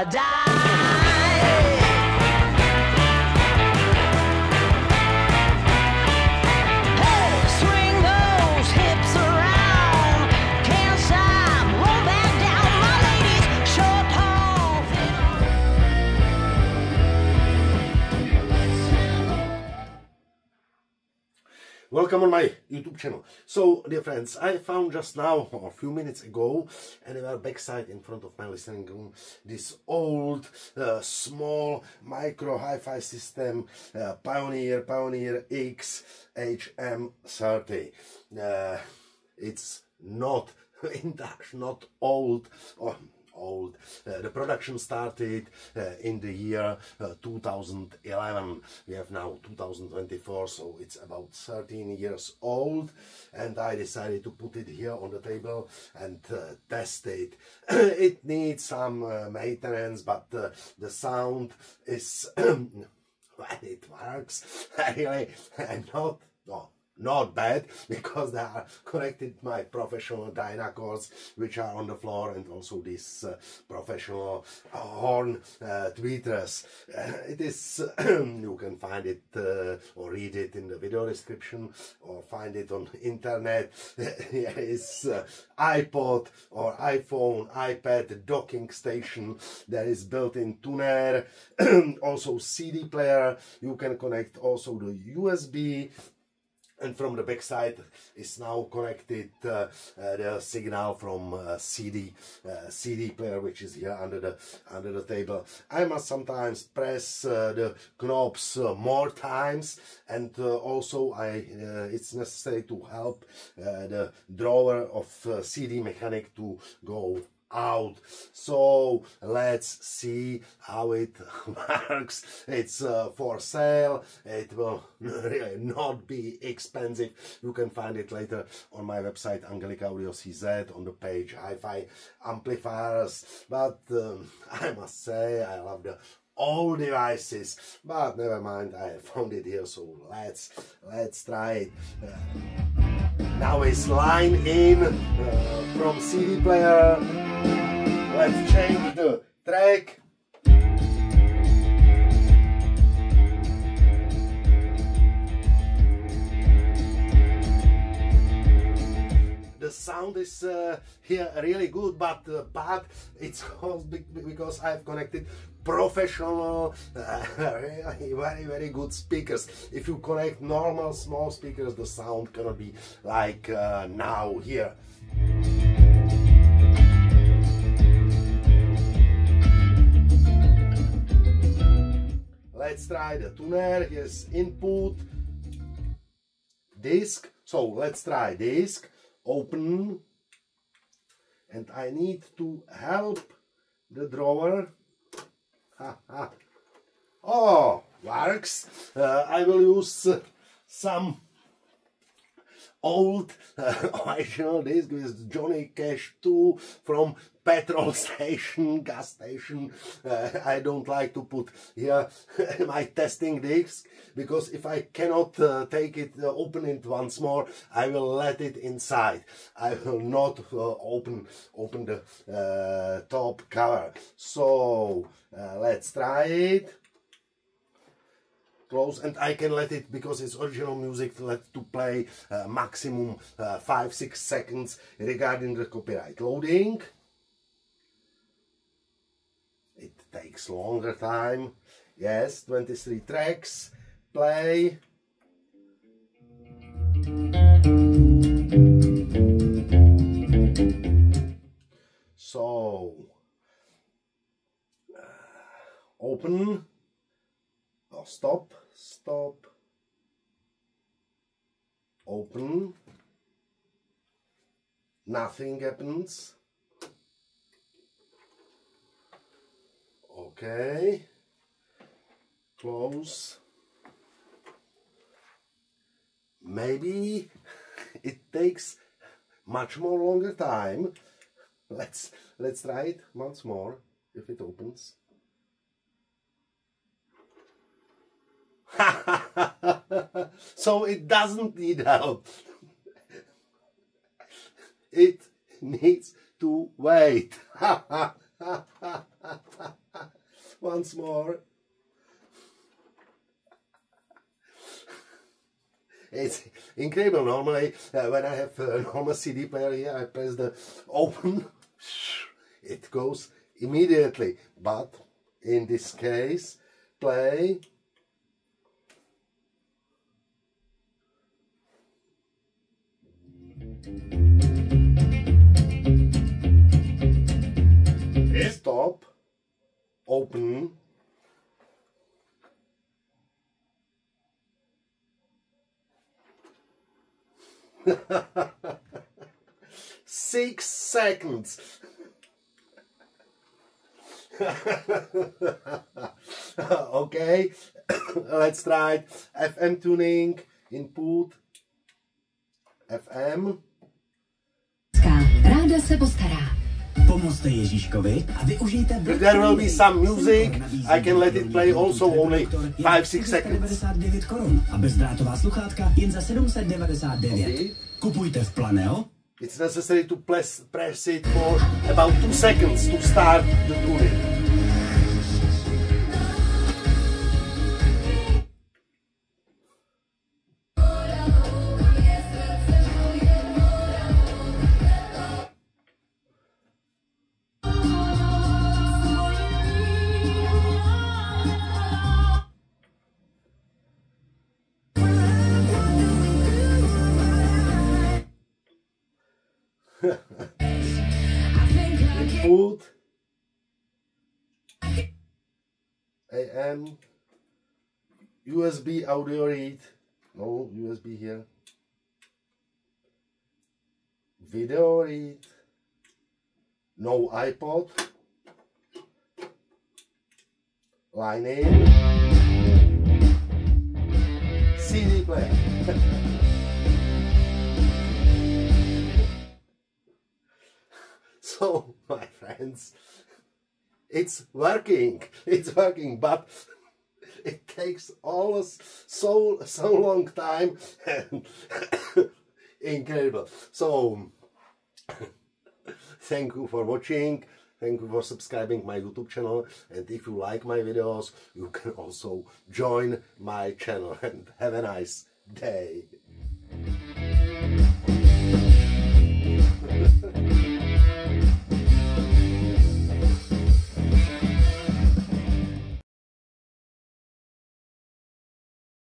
die. Hey, swing those hips around. Can't stop, won't back down. My ladies, short, tall, Welcome on my YouTube channel. So, dear friends, I found just now, or a few minutes ago, and in our backside in front of my listening room, this old, small micro hi-fi system, Pioneer X-HM30. It's not vintage, not old, or old. The production started in the year 2011. We have now 2024, so it's about 13 years old, and I decided to put it here on the table and test it. It needs some maintenance, but the sound is when it works really not bad, because they are connected to my professional Dynacords, which are on the floor, and also these professional horn tweeters. It is you can find it or read it in the video description, or find it on internet. Here is iPod or iPhone, iPad docking station. There is built-in tuner, also CD player. You can connect also the USB. And from the back side is now connected the signal from CD player, which is here under the table. I must sometimes press the knobs more times, and also it's necessary to help the drawer of CD mechanic to go out. So let's see how it works. It's for sale. It will really not be expensive. You can find it later on my website Angelika Audio CZ on the page Hi-Fi Amplifiers. But I must say I love the old devices, but never mind, I found it here, so let's try it. Now it's line in from CD player. Let's change the track. The sound is here really good, but it's because I've connected professional, really very good speakers. If you connect normal small speakers, the sound cannot be like now here. Let's try the tuner. Here's input, disc. So let's try disc. Open, and I need to help the drawer. Oh, works. I will use some old original disc with Johnny Cash 2 from petrol station, gas station. I don't like to put here my testing disc, because if I cannot take it, open it once more, I will let it inside. I will not open the top cover. So let's try it. Close, and I can let it, because it's original music, let to play maximum 5-6 seconds regarding the copyright. Loading. It takes longer time. Yes, 23 tracks. Play. So open. Oh, stop. Open. Nothing happens. Okay. Close. Maybe it takes much more longer time. Let's try it once more, if it opens. So it doesn't need help. It needs to wait. Once more. It's incredible. Normally, when I have a normal CD player here, I press the open, it goes immediately. But in this case, play. Stop, open. Six seconds. Okay, let's try it. FM tuning, input, FM. Ráda se postará. Pomozte Ježíškovi a využijte. There will be some music. I can let it play also only 5-6 seconds. 99 korun a bezdrátová sluchátka jen za 799. Okay. Kupujte v Planeo. It's necessary to press it for about 2 seconds to start the tuning. Input AM USB audio read, no USB here, video read, no iPod, line in, CD player. So, my friends, it's working, but it takes always so long time and incredible. So, thank you for watching, thank you for subscribing my YouTube channel, and if you like my videos, you can also join my channel, and have a nice day.